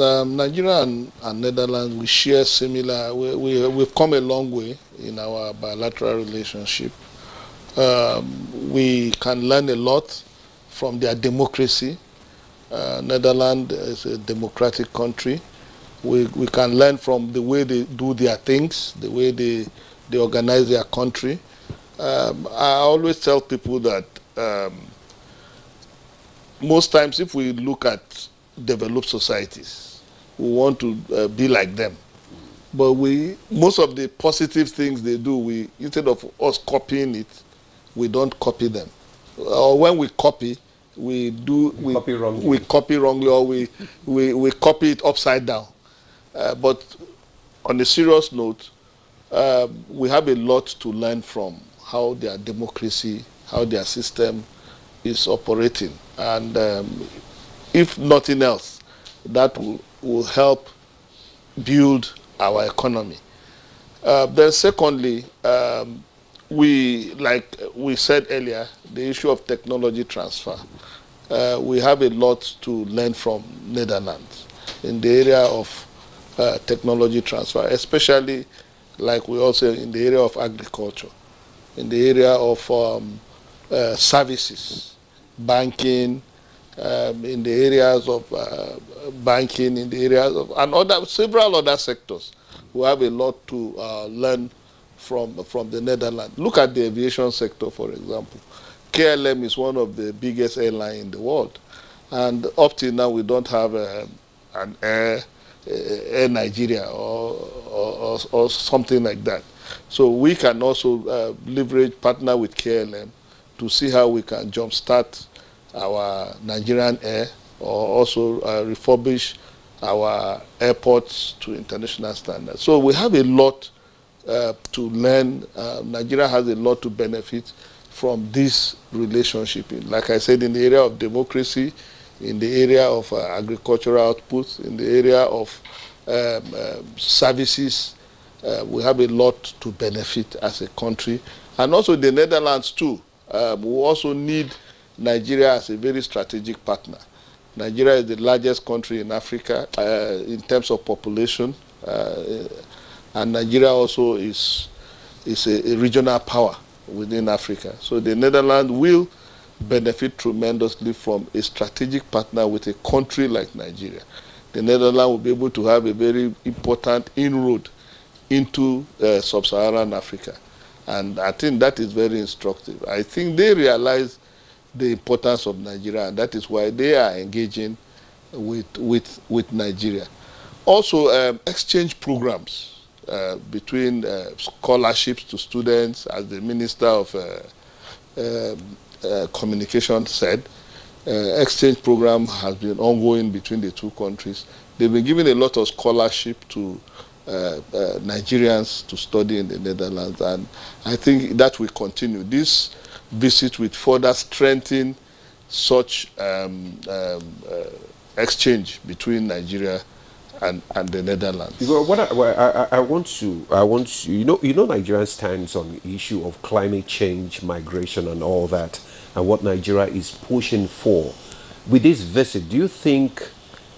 Nigeria and Netherlands, we share similar, we've come a long way in our bilateral relationship. We can learn a lot from their democracy. Netherlands is a democratic country. We can learn from the way they do their things, the way they organize their country. I always tell people that most times if we look at developed societies, we want to be like them. But most of the positive things they do, instead of us copying it, we don't copy them. Or when we copy, we copy wrongly, or we copy it upside down. But on a serious note, we have a lot to learn from how their democracy, how their system is operating. And if nothing else, that will help build our economy. Then secondly, like we said earlier, the issue of technology transfer. We have a lot to learn from Netherlands in the area of technology transfer, especially like we also in the area of agriculture, in the area of services, banking, in the areas of banking, in the areas of, and several other sectors. We have a lot to learn from the Netherlands. Look at the aviation sector, for example. KLM is one of the biggest airlines in the world. And up till now, we don't have an Air Nigeria or something like that. So we can also partner with KLM to see how we can jumpstart our Nigerian air, or also refurbish our airports to international standards. So we have a lot to learn. Nigeria has a lot to benefit from this relationship. Like I said, in the area of democracy, in the area of agricultural output, in the area of services, we have a lot to benefit as a country. And also the Netherlands too. We also need Nigeria as a very strategic partner. Nigeria is the largest country in Africa in terms of population, and Nigeria also is a regional power within Africa. So the Netherlands will benefit tremendously from a strategic partner with a country like Nigeria. The Netherlands will be able to have a very important inroad into sub-Saharan Africa. And I think that is very instructive. I think they realize the importance of Nigeria, and that is why they are engaging with Nigeria. Also, exchange programs between scholarships to students, as the Minister of Communication said. Exchange program has been ongoing between the two countries. They've been giving a lot of scholarship to Nigerians to study in the Netherlands, and I think that will continue. This visit will further strengthen such exchange between Nigeria and the Netherlands. Well, what I want to, you know, Nigeria's stance on the issue of climate change, migration, and all that, and what Nigeria is pushing for. With this visit, do you think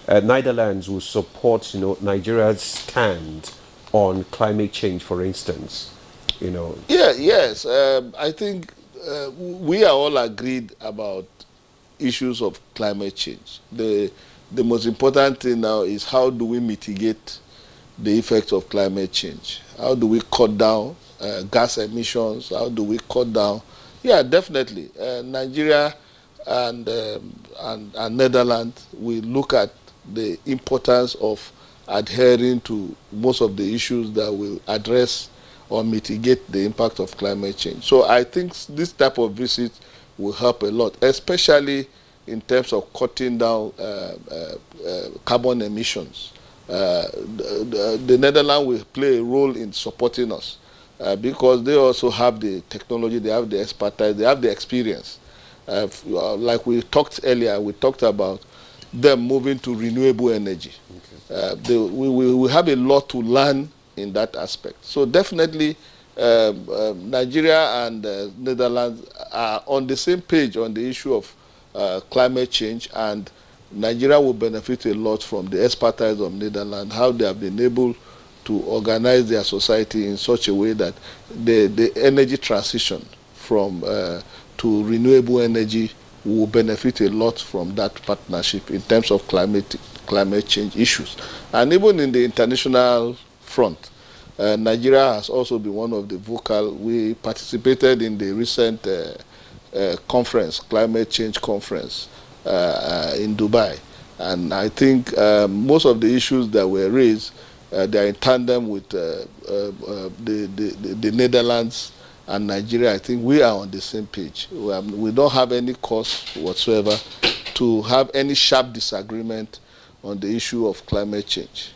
Netherlands will support, Nigeria's stand on climate change, for instance? Yes. I think we are all agreed about issues of climate change. The most important thing now is how do we mitigate the effects of climate change? How do we cut down gas emissions? How do we cut down? Yeah, definitely. Nigeria and Netherlands, we look at the importance of adhering to most of the issues that will address or mitigate the impact of climate change. So I think this type of visit will help a lot, especially in terms of cutting down carbon emissions. The Netherlands will play a role in supporting us because they also have the technology, they have the expertise, they have the experience. Like we talked earlier, we talked about them moving to renewable energy. Okay. We have a lot to learn in that aspect. So definitely Nigeria and Netherlands are on the same page on the issue of climate change, and Nigeria will benefit a lot from the expertise of Netherlands, how they have been able to organize their society in such a way that the energy transition from to renewable energy will benefit a lot from that partnership in terms of climate change issues. And even in the international front, Nigeria has also been one of the vocal. We participated in the recent conference, climate change conference in Dubai. And I think most of the issues that were raised, they are in tandem with the Netherlands and Nigeria. I think we are on the same page. We don't have any cause whatsoever to have any sharp disagreement on the issue of climate change.